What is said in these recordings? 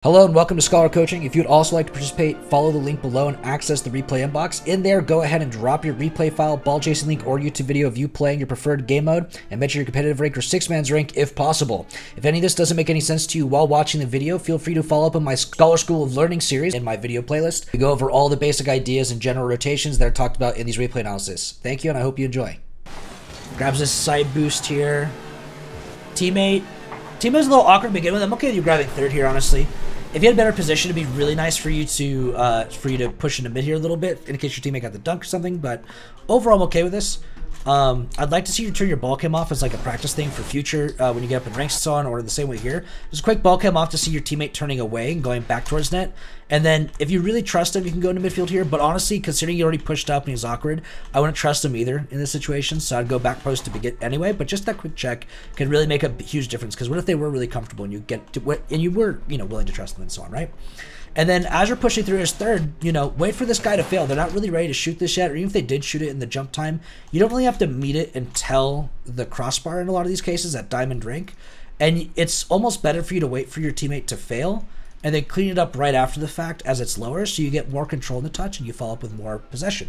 Hello and welcome to Scholar Coaching. If you'd also like to participate, follow the link below and access the replay inbox. In there, go ahead and drop your replay file, ball chasing link, or YouTube video of you playing your preferred game mode, and mention your competitive rank or 6-man's rank if possible. If any of this doesn't make any sense to you while watching the video, feel free to follow up on my Scholar School of Learning series in my video playlist. We go over all the basic ideas and general rotations that are talked about in these replay analysis. Thank you, and I hope you enjoy. Grabs this side boost here. Teammate's a little awkward to begin with. I'm okay with you grabbing third here, honestly. If you had a better position, it'd be really nice for you to push into mid here a little bit in case your teammate got the dunk or something. But overall, I'm okay with this. I'd like to see you turn your ball cam off as like a practice thing for future when you get up in ranks and so on, or the same way here. Just a quick ball cam off to see your teammate turning away and going back towards net. And then if you really trust him, you can go into midfield here. But honestly, considering he already pushed up and he's awkward, I wouldn't trust him either in this situation. So I'd go back post to begin anyway. But just that quick check can really make a huge difference. Because what if they were really comfortable and you were willing to trust them and so on, right? And then as you're pushing through his third, wait for this guy to fail. They're not really ready to shoot this yet, or even if they did shoot it in the jump time, you don't really have to meet it until the crossbar in a lot of these cases at diamond rank. And it's almost better for you to wait for your teammate to fail and then clean it up right after the fact as it's lower, so you get more control in the touch and you follow up with more possession.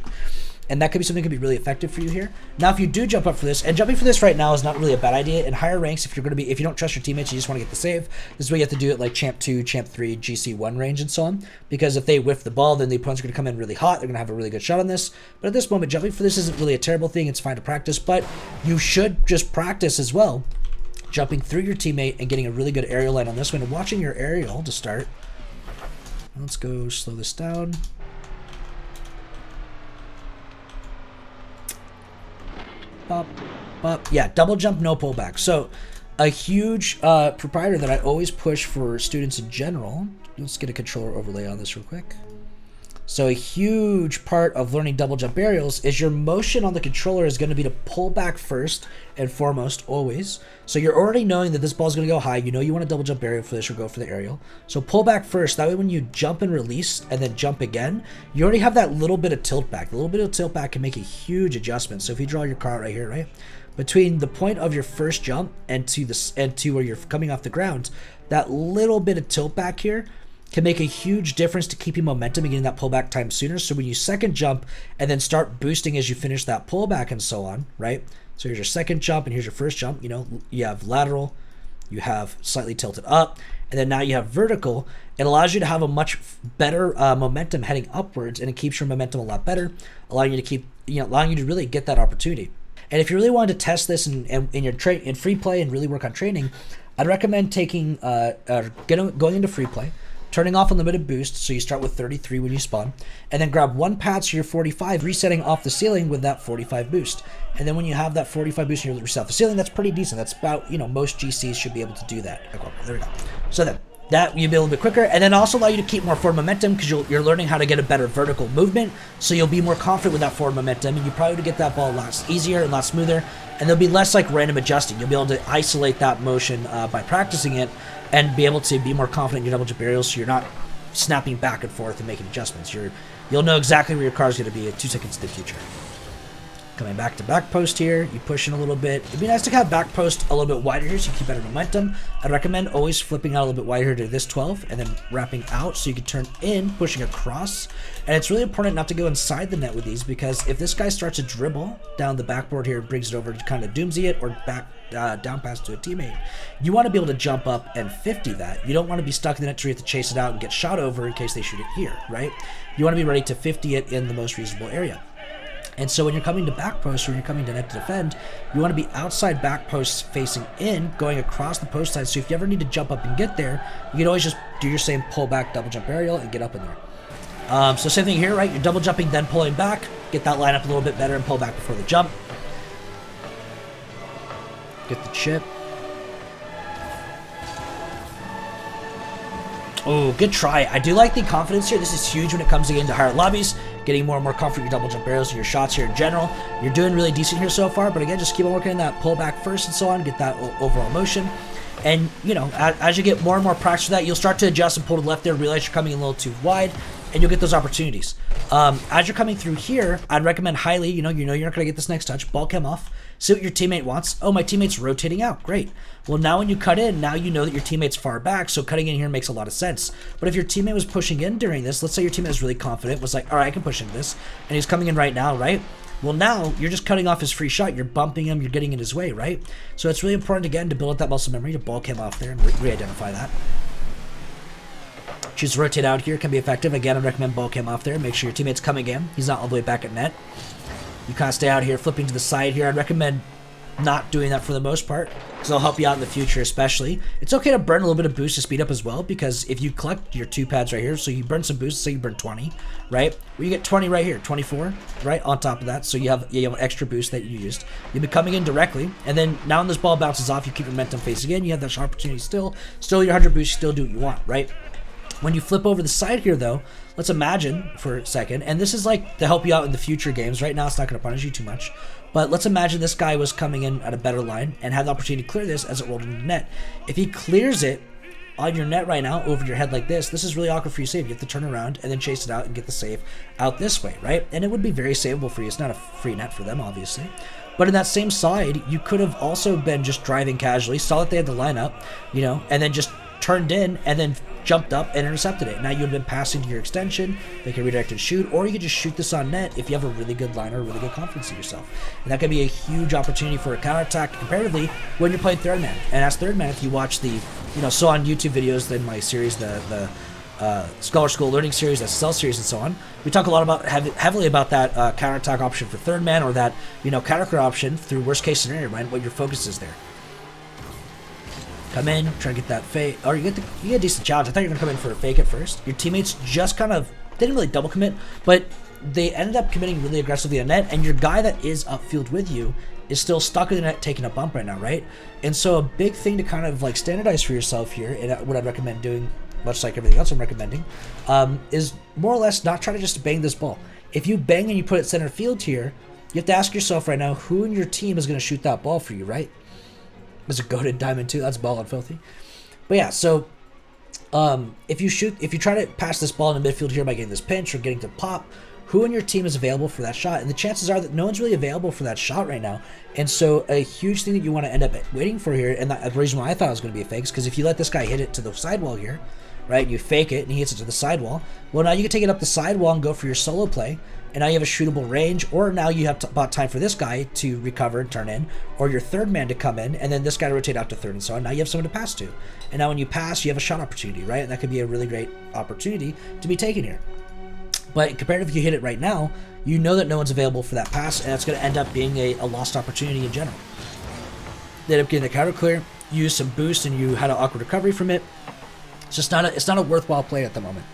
And that could be something that could be really effective for you here. Now, if you do jump up for this, and jumping for this right now is not really a bad idea. In higher ranks, if you don't trust your teammates, you just want to get the save. This is where you have to do it like Champ 2, Champ 3, GC1 range and so on. Because if they whiff the ball, then the opponent's going to come in really hot. They're going to have a really good shot on this. But at this moment, jumping for this isn't really a terrible thing. It's fine to practice, but you should just practice as well, jumping through your teammate and getting a really good aerial line on this one and watching your aerial to start. Let's go slow this down. Up, up. Yeah, double jump, no pullback. So a huge proprietor that I always push for students in general. Let's get a controller overlay on this real quick. So a huge part of learning double jump aerials is your motion on the controller is going to be to pull back first and foremost always. So you're already knowing that this ball is going to go high. You know you want to double jump aerial for this or go for the aerial. So pull back first. That way when you jump and release and then jump again, you already have that little bit of tilt back. The little bit of tilt back can make a huge adjustment. So if you draw your car right here, right? Between the point of your first jump and to where you're coming off the ground, that little bit of tilt back here can make a huge difference to keeping momentum and getting that pullback time sooner. So when you second jump and then start boosting as you finish that pullback and so on, right? So here's your second jump and here's your first jump. You have lateral, you have slightly tilted up, and then now you have vertical. It allows you to have a much better momentum heading upwards, and it keeps your momentum a lot better, allowing you to really get that opportunity. And if you really wanted to test this in free play and really work on training, I'd recommend going into free play, turning off unlimited boost, so you start with 33 when you spawn, and then grab one patch to your 45, resetting off the ceiling with that 45 boost. And then when you have that 45 boost and you reset off the ceiling, that's pretty decent. That's about, most GCs should be able to do that. Okay, there we go. So then, that you'll be a little bit quicker, and then also allow you to keep more forward momentum because you're learning how to get a better vertical movement, so you'll be more confident with that forward momentum, and you probably would get that ball a lot easier and a lot smoother, and there'll be less like random adjusting. You'll be able to isolate that motion by practicing it, and be able to be more confident in your double jump aerials, so you're not snapping back and forth and making adjustments. You'll know exactly where your car is going to be at 2 seconds in the future. Coming back to back post here, you push in a little bit. It'd be nice to have back post a little bit wider here so you keep better momentum. I'd recommend always flipping out a little bit wider to this 12 and then wrapping out so you can turn in, pushing across. And it's really important not to go inside the net with these, because if this guy starts to dribble down the backboard here and brings it over to kind of doomsy it or back down pass to a teammate, you want to be able to jump up and 50 that. You don't want to be stuck in the net so you have to chase it out and get shot over in case they shoot it here, right? You want to be ready to 50 it in the most reasonable area. And so when you're coming to back post or you're coming to net to defend, you want to be outside back posts facing in, going across the post side. So if you ever need to jump up and get there, you can always just do your same pull back double jump aerial and get up in there. So same thing here, right? You're double jumping, then pulling back, get that line up a little bit better and pull back before the jump. Get the chip. Oh, good try. I do like the confidence here. This is huge when it comes to getting to higher lobbies, getting more and more confident in your double jump aerials and your shots here in general. You're doing really decent here so far, but again, just keep on working on that pull back first and so on, get that overall motion. And, as you get more and more practice with that, you'll start to adjust and pull to the left there, realize you're coming a little too wide, and you'll get those opportunities. As you're coming through here, I'd recommend highly, you're not going to get this next touch, ball cam off, See what your teammate wants? Oh, my teammate's rotating out. Great. Well, now when you cut in, now you know that your teammate's far back, so cutting in here makes a lot of sense. But if your teammate was pushing in during this, let's say your teammate was really confident, was like, all right, I can push into this, and he's coming in right now, right? Well, now you're just cutting off his free shot. You're bumping him. You're getting in his way, right? So it's really important, again, to build up that muscle memory, to ball cam off there and re-identify that. Choose to rotate out here. Can be effective. Again, I recommend ball cam off there. Make sure your teammate's coming in. He's not all the way back at net. You kind of stay out here, flipping to the side here. I'd recommend not doing that for the most part, because it'll help you out in the future especially. It's okay to burn a little bit of boost to speed up as well, because if you collect your 2 pads right here, so you burn some boost, say you burn 20, right? Well, you get 20 right here, 24, right, on top of that, so you have an extra boost that you used. You'll be coming in directly, and then now when this ball bounces off, you keep your momentum facing in, you have that opportunity still your 100 boost, you still do what you want, right? When you flip over the side here, though, let's imagine for a second, and this is like to help you out in the future games. Right now, it's not going to punish you too much. But let's imagine this guy was coming in at a better line and had the opportunity to clear this as it rolled into the net. If he clears it on your net right now, over your head like this is really awkward for you to save. You have to turn around and then chase it out and get the save out this way, right? And it would be very savable for you. It's not a free net for them, obviously. But in that same side, you could have also been just driving casually, saw that they had the lineup, you know, and then just turned in and then jumped up and intercepted it. Now you would have been passing to your extension, they can redirect and shoot, or you could just shoot this on net if you have a really good line or really good confidence in yourself. And that can be a huge opportunity for a counterattack comparatively when you're playing third man. And as third man, if you watch the, you know, so on YouTube videos, then my series, the Scholar School Learning Series, SSL series, and so on, we talk a lot about heavily about that counterattack option for third man, or that, you know, counter option through worst case scenario, right? What your focus is there. Come in, try to get that fake, or you get a decent challenge. I thought you were gonna come in for a fake at first. Your teammates just kind of didn't really double commit, but they ended up committing really aggressively at net, and your guy that is upfield with you is still stuck in the net taking a bump right now, right? And so a big thing to kind of like standardize for yourself here, and what I'd recommend doing, much like everything else I'm recommending, is more or less not try to just bang this ball. If you bang and you put it center field here, you have to ask yourself right now, who in your team is gonna shoot that ball for you, right? There's a goated diamond too. That's ball on filthy. But yeah, so if you try to pass this ball in the midfield here by getting this pinch or getting to pop, who in your team is available for that shot? And the chances are that no one's really available for that shot right now. And so a huge thing that you want to end up waiting for here, and the reason why I thought it was going to be a fake is because if you let this guy hit it to the sidewall here, right, you fake it and he hits it to the sidewall, well, now you can take it up the sidewall and go for your solo play. And now you have a shootable range, or now you have about time for this guy to recover and turn in, or your third man to come in, and then this guy to rotate out to third and so on. Now you have someone to pass to. And now when you pass, you have a shot opportunity, right? And that could be a really great opportunity to be taken here. But compared if you hit it right now, you know that no one's available for that pass, and it's going to end up being a lost opportunity in general. They end up getting the counter clear, you use some boost, and you had an awkward recovery from it. It's not a worthwhile play at the moment.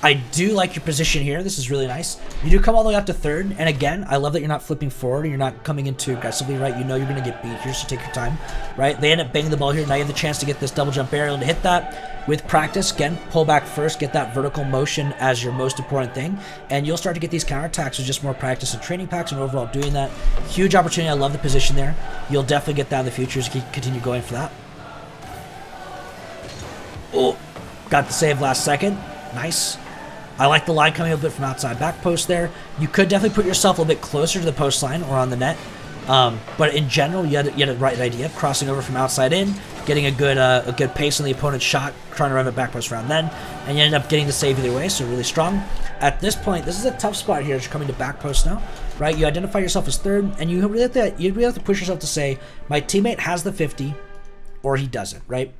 I do like your position here. This is really nice. You do come all the way up to third, and again, I love that you're not flipping forward and you're not coming in too aggressively, right? You know you're going to get beat here, so take your time, right? They end up banging the ball here. Now you have the chance to get this double jump aerial to hit that with practice. Again, pull back first, get that vertical motion as your most important thing, and you'll start to get these counterattacks with just more practice and training packs, and overall doing that. Huge opportunity. I love the position there. You'll definitely get that in the future as you continue going for that. Oh, got the save last second. Nice. I like the line coming a bit from outside back post there. You could definitely put yourself a little bit closer to the post line or on the net. But in general, you had a right idea, crossing over from outside in, getting a good pace on the opponent's shot, trying to run it back post around then, and you ended up getting the save either way, so really strong. At this point, this is a tough spot here as you're coming to back post now, right? You identify yourself as third, and you really have to push yourself to say, my teammate has the 50, or he doesn't, right?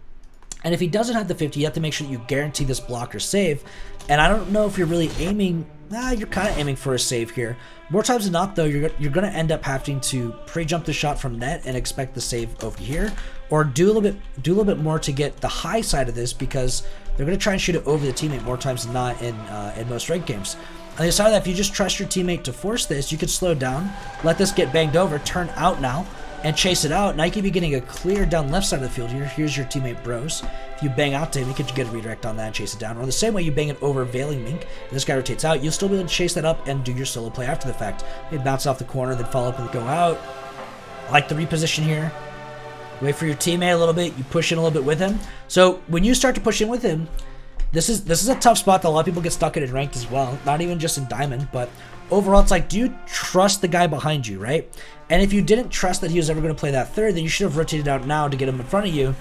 And if he doesn't have the 50, you have to make sure that you guarantee this block or save. And I don't know if you're really aiming. You're kind of aiming for a save here. More times than not, though, you're going to end up having to pre-jump the shot from net and expect the save over here, or do a little bit more to get the high side of this, because they're going to try and shoot it over the teammate more times than not in most ranked games. On the other side of that, if you just trust your teammate to force this, you could slow down, let this get banged over, turn out now, and chase it out. Now you could be getting a clear down left side of the field here. Here's your teammate Bros. If you bang out to him, you could get a redirect on that and chase it down. Or the same way you bang it over Veiling Mink, and this guy rotates out, you'll still be able to chase that up and do your solo play after the fact. Maybe bounce off the corner, then follow up and go out. I like the reposition here. Wait for your teammate a little bit. You push in a little bit with him. So when you start to push in with him, This is a tough spot that a lot of people get stuck in ranked as well. Not even just in diamond, but overall, it's like, do you trust the guy behind you, right? And if you didn't trust that he was ever going to play that third, then you should have rotated out now to get him in front of you,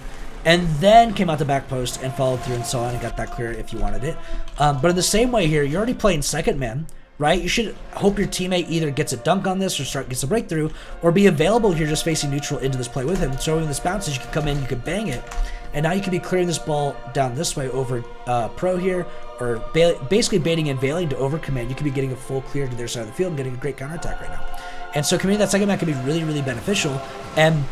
and then came out the back post and followed through and so on and got that clear if you wanted it. But in the same way here, you're already playing second man, right? You should hope your teammate either gets a dunk on this or gets a breakthrough, or be available here just facing neutral into this play with him. So when this bounces, you can come in, you can bang it, and now you can be clearing this ball down this way over pro here, or basically baiting and veiling to overcommand. You could be getting a full clear to their side of the field and getting a great counterattack right now. And so committing that second man can be really, really beneficial. And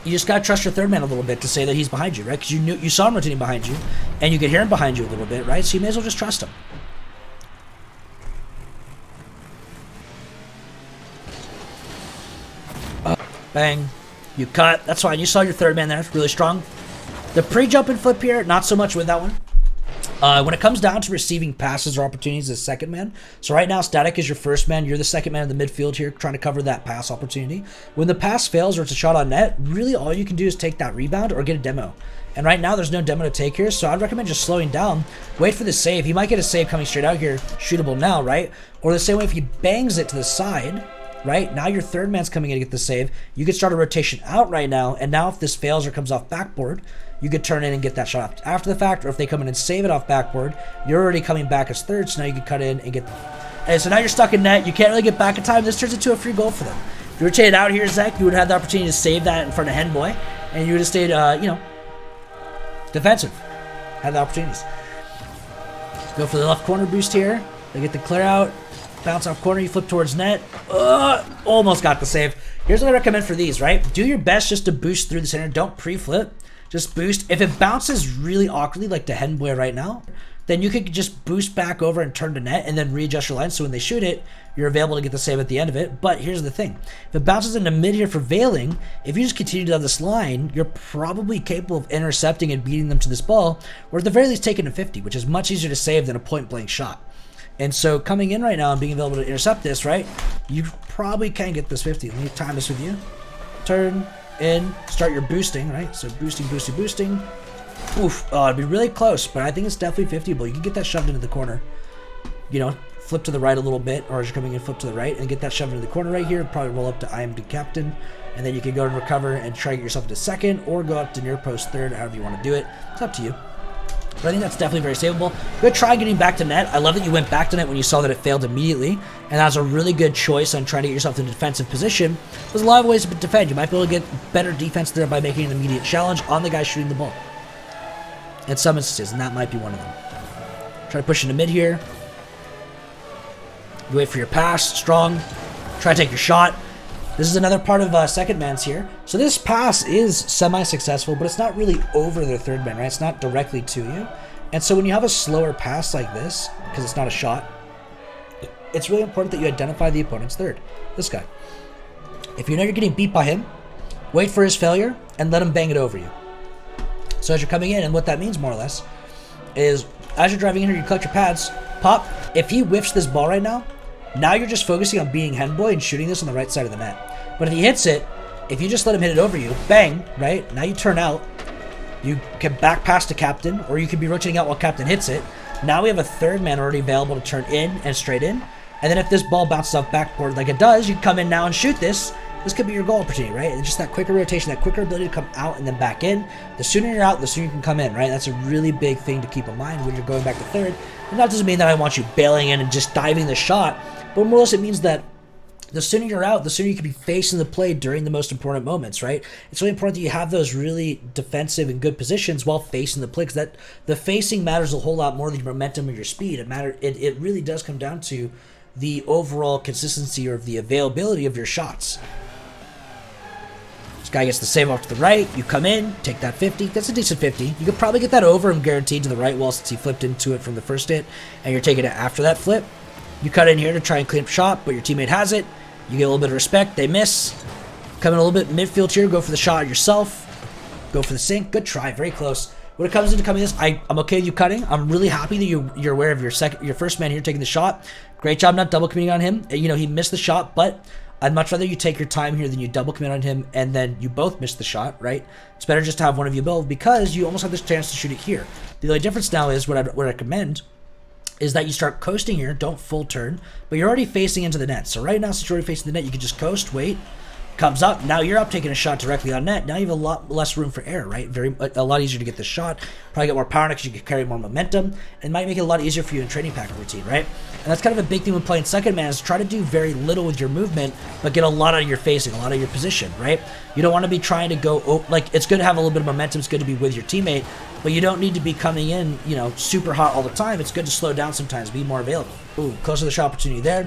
you just gotta trust your third man a little bit to say that he's behind you, right? Because you saw him rotating behind you, and you could hear him behind you a little bit, right? So you may as well just trust him. Bang. You cut. That's fine. You saw your third man there. Really strong. The pre-jump and flip here, not so much with that one. When it comes down to receiving passes or opportunities as second man, so right now Static is your first man, you're the second man in the midfield here trying to cover that pass opportunity. When the pass fails or it's a shot on net, really all you can do is take that rebound or get a demo. And right now there's no demo to take here, so I'd recommend just slowing down, wait for the save. He might get a save coming straight out here, shootable now, right? Or the same way if he bangs it to the side, right? Now your third man's coming in to get the save. You could start a rotation out right now, and now if this fails or comes off backboard, you could turn in and get that shot after the fact, or if they come in and save it off backboard, you're already coming back as third, so now you can cut in and get the... And so now you're stuck in net, you can't really get back in time, this turns into a free goal for them. If you rotated out here, Zekk, you would have the opportunity to save that in front of Henboy, and you would have stayed, defensive. Had the opportunities. Go for the left corner boost here, they get the clear out, bounce off corner, you flip towards net, almost got the save. Here's what I recommend for these, right? Do your best just to boost through the center, don't pre-flip. Just boost. If it bounces really awkwardly, like to Henboy right now, then you could just boost back over and turn to net and then readjust your line so when they shoot it, you're available to get the save at the end of it. But here's the thing. If it bounces into mid here for veiling, if you just continue down this line, you're probably capable of intercepting and beating them to this ball, or at the very least taking a 50, which is much easier to save than a point-blank shot. And so coming in right now and being available to intercept this, right, you probably can get this 50. Let me time this with you. Turn in, start your boosting, right? So boosting, boosting, boosting. Oof, it'd be really close, but I think it's definitely 50able. You can get that shoved into the corner. You know, flip to the right a little bit, or as you're coming in, flip to the right and get that shoved into the corner right here. Probably roll up to IMD captain, and then you can go and recover and try to get yourself to second, or go up to near post third, however you want to do it. It's up to you. But I think that's definitely very savable. Good try getting back to net. I love that you went back to net when you saw that it failed immediately. And that's a really good choice on trying to get yourself in a defensive position. There's a lot of ways to defend. You might be able to get better defense there by making an immediate challenge on the guy shooting the ball. In some instances, and that might be one of them. Try to push into mid here. You wait for your pass, strong. Try to take your shot. This is another part of second man's here. So this pass is semi-successful, but it's not really over their third man, right? It's not directly to you. And so when you have a slower pass like this, because it's not a shot, it's really important that you identify the opponent's third. This guy. If you know you're getting beat by him, wait for his failure and let him bang it over you. So as you're coming in, and what that means more or less, is as you're driving in here, you collect your pads, pop. If he whiffs this ball right now, now you're just focusing on beating Henboy and shooting this on the right side of the net. But if he hits it, if you just let him hit it over you, bang, right? Now you turn out, you can back pass to captain, or you can be rotating out while captain hits it. Now we have a third man already available to turn in and straight in. And then if this ball bounces off backboard like it does, you come in now and shoot this. This could be your goal opportunity, right? It's just that quicker rotation, that quicker ability to come out and then back in. The sooner you're out, the sooner you can come in, right? That's a really big thing to keep in mind when you're going back to third. And that doesn't mean that I want you bailing in and just diving the shot, but more or less it means that the sooner you're out, the sooner you can be facing the play during the most important moments, right? It's really important that you have those really defensive and good positions while facing the play, because that the facing matters a whole lot more than your momentum or your speed. It really does come down to the overall consistency or the availability of your shots. This guy gets the save off to the right. You come in, take that 50. That's a decent 50. You could probably get that over him guaranteed to the right wall since he flipped into it from the first hit, and you're taking it after that flip. You cut in here to try and clean up shot, but your teammate has it. You get a little bit of respect. They miss. Come in a little bit midfield here. Go for the shot yourself. Go for the sink. Good try. Very close. When it comes into coming this, I'm okay with you cutting. I'm really happy that you're aware of your first man here taking the shot. Great job not double committing on him. You know, he missed the shot, but I'd much rather you take your time here than you double commit on him and then you both miss the shot, right? It's better just to have one of you build because you almost have this chance to shoot it here. The only difference now is what I'd recommend is that you start coasting here, don't full turn, but you're already facing into the net. So right now, since you're already facing the net, you can just coast, wait, comes up, now you're up taking a shot directly on net. Now you have a lot less room for error, right? A lot easier to get the shot, probably get more power because you can carry more momentum, and might make it a lot easier for you in training pack routine, right? And that's kind of a big thing when playing second man is try to do very little with your movement, but get a lot out of your facing, a lot of your position, right? You don't want to be trying to go, like, it's good to have a little bit of momentum, it's good to be with your teammate, but you don't need to be coming in, you know, super hot all the time. It's good to slow down sometimes, be more available. Ooh, close to the shot opportunity there.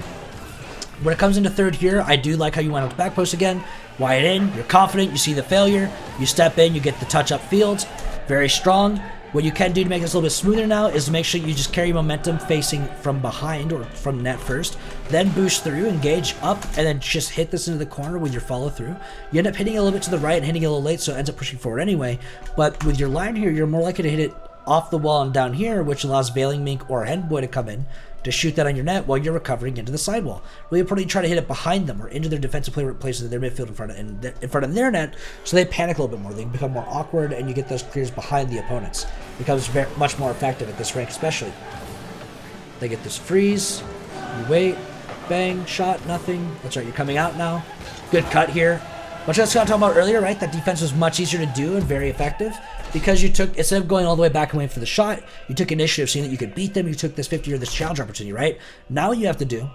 When it comes into third here, I do like how you went out the back post again. Wide in, you're confident, you see the failure, you step in, you get the touch up fields, very strong. What you can do to make this a little bit smoother now is to make sure you just carry momentum facing from behind or from net first, then boost through, engage up, and then just hit this into the corner with your follow through. You end up hitting it a little bit to the right and hitting it a little late, so it ends up pushing forward anyway. But with your line here, you're more likely to hit it off the wall and down here, which allows Veiling Mink or Headboy to come in to shoot that on your net while you're recovering into the sidewall. Really importantly, try to hit it behind them or into their defensive places in their midfield in front of their net, so they panic a little bit more. They become more awkward, and you get those clears behind the opponents. It becomes much more effective at this rank, especially. They get this freeze. You wait, bang, shot, nothing. That's right. You're coming out now. Good cut here. Which I was talking about earlier, right? That defense was much easier to do and very effective because you took, instead of going all the way back and waiting for the shot, you took initiative, seeing that you could beat them. You took this 50 or this challenge opportunity, right? Now what you have to do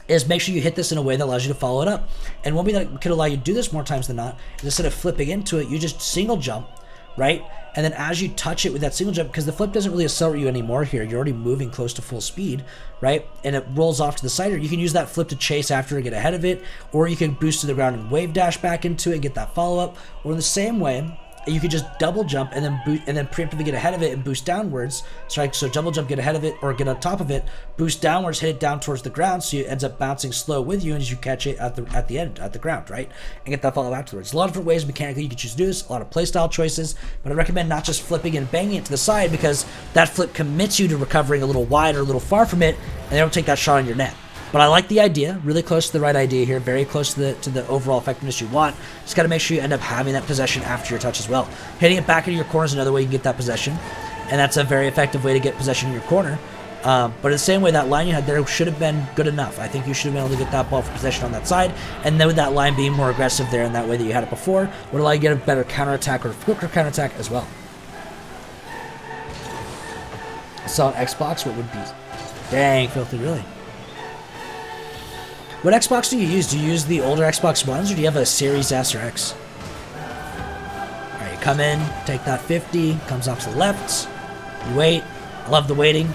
is make sure you hit this in a way that allows you to follow it up. And one way that could allow you to do this more times than not is instead of flipping into it, you just single jump, right? And then as you touch it with that single jump, because the flip doesn't really accelerate you anymore here, you're already moving close to full speed, right? And it rolls off to the side, or you can use that flip to chase after and get ahead of it, or you can boost to the ground and wave dash back into it and get that follow-up, or in the same way, you could just double jump and then preemptively get ahead of it and boost downwards. So double jump, get ahead of it, or get on top of it, boost downwards, hit it down towards the ground, so it ends up bouncing slow with you as you catch it at the end, at the ground, right? And get that follow afterwards. A lot of different ways mechanically you can choose to do this, a lot of playstyle choices, but I recommend not just flipping and banging it to the side because that flip commits you to recovering a little wide or a little far from it, and they don't take that shot on your net. But I like the idea, really close to the right idea here, very close to the overall effectiveness you want. Just got to make sure you end up having that possession after your touch as well. Hitting it back into your corner is another way you can get that possession, and that's a very effective way to get possession in your corner. But in the same way, that line you had there should have been good enough. I think you should have been able to get that ball for possession on that side, and then with that line being more aggressive there in that way that you had it before, would allow you to get a better counterattack or a quicker counterattack as well. So on Xbox, what would be? Dang, filthy, really. What Xbox do you use? Do you use the older Xbox Ones, or do you have a Series S or X? Alright, you come in, take that 50, comes off to the left, you wait. I love the waiting.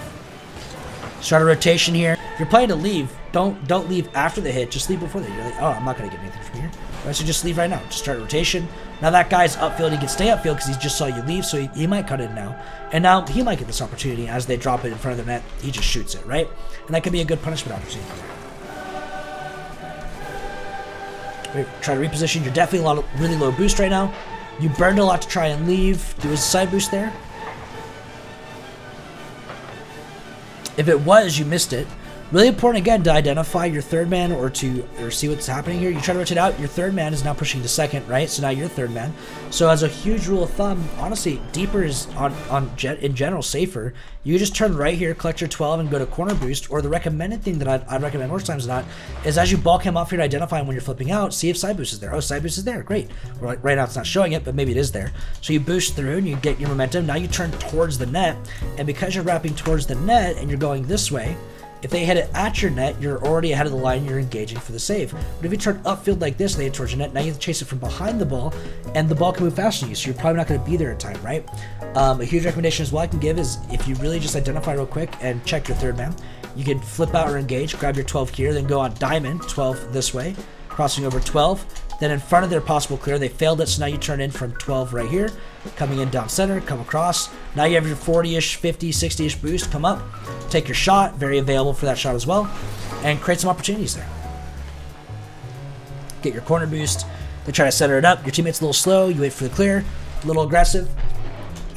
Start a rotation here. If you're planning to leave, don't leave after the hit, just leave before the hit. You're like, oh, I'm not going to get anything from here. Alright, so just leave right now. Just start a rotation. Now that guy's upfield, he can stay upfield because he just saw you leave, so he might cut in now. And now he might get this opportunity as they drop it in front of the net, he just shoots it, right? And that could be a good punishment opportunity. Try to reposition. You're definitely a lot of really low boost right now. You burned a lot to try and leave. There was a side boost there. If it was, you missed it. Really important again to identify your third man or see what's happening here. You try to rotate out. Your third man is now pushing to second, right? So now you're third man. So as a huge rule of thumb, honestly, deeper is in general safer. You just turn right here, collect your 12, and go to corner boost. Or the recommended thing that I'd recommend more times than not is as you ball cam off here to identify when you're flipping out, see if side boost is there. Oh, side boost is there. Great. Right now it's not showing it, but maybe it is there. So you boost through and you get your momentum. Now you turn towards the net, and because you're wrapping towards the net and you're going this way, if they hit it at your net, you're already ahead of the line, you're engaging for the save. But if you turn upfield like this and they hit towards your net, now you have to chase it from behind the ball, and the ball can move faster than you, so you're probably not going to be there in time, right? A huge recommendation as well I can give is if you really just identify real quick and check your third man, you can flip out or engage, grab your 12 here, then go on diamond, 12 this way, crossing over 12, then in front of their possible clear, they failed it, so now you turn in from 12 right here, coming in down center, come across. Now you have your 40-ish, 50, 60-ish boost, come up, take your shot, very available for that shot as well, and create some opportunities there. Get your corner boost, they try to center it up, your teammate's a little slow, you wait for the clear, a little aggressive.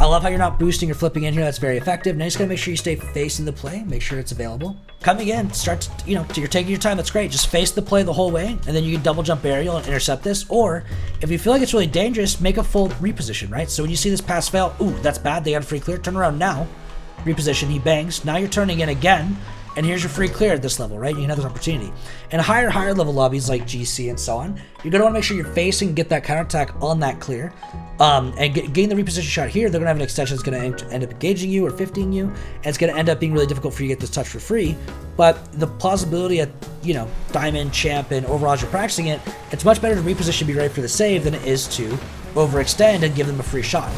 I love how you're not boosting or flipping in here. That's very effective. Now you just gotta make sure you stay facing the play. Make sure it's available. Coming in, start to, you're taking your time. That's great. Just face the play the whole way, and then you can double jump aerial and intercept this. Or if you feel like it's really dangerous, make a full reposition, right? So when you see this pass fail, ooh, that's bad. They got a free clear. Turn around now. Reposition. He bangs. Now you're turning in again. And here's your free clear at this level, right? You can have this opportunity. In higher level lobbies like GC and so on, you're going to want to make sure you're facing and get that counterattack on that clear. And getting the reposition shot here, they're going to have an extension that's going to end up engaging you or 50ing you. And it's going to end up being really difficult for you to get this touch for free. But the plausibility at, Diamond, Champ, and overall as you're practicing it, it's much better to reposition, be ready for the save than it is to overextend and give them a free shot.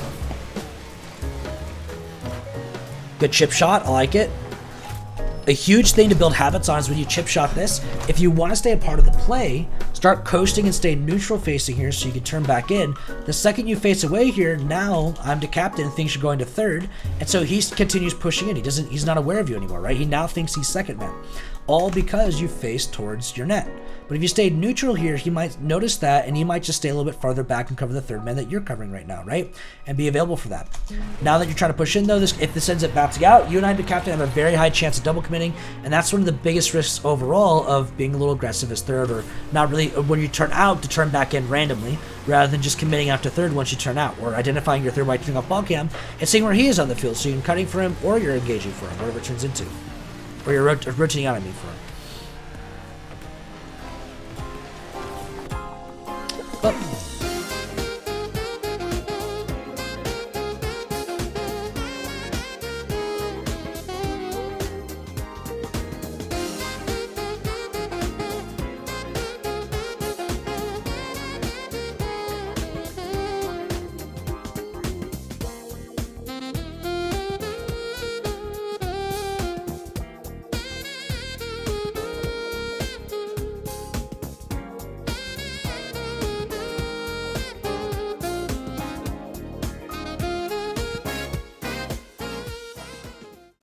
Good chip shot. I like it. A huge thing to build habits on is when you chip shot this, if you want to stay a part of the play, start coasting and stay neutral facing here so you can turn back in. The second you face away here, now I'm the captain and things are going to third, and so he continues pushing in. He's not aware of you anymore, right? He now thinks he's second man. All because you face towards your net. But if you stay neutral here, he might notice that, and he might just stay a little bit farther back and cover the third man that you're covering right now, right? And be available for that. Now that you're trying to push in, though, if this ends up bouncing out, you and I, the captain, have a very high chance of double committing, and that's one of the biggest risks overall of being a little aggressive as third, or not really, when you turn out to turn back in randomly, rather than just committing out to third once you turn out, or identifying your third by turning off ball cam, and seeing where he is on the field, so you're cutting for him, or you're engaging for him, whatever it turns into. Or you're rotating out, for him.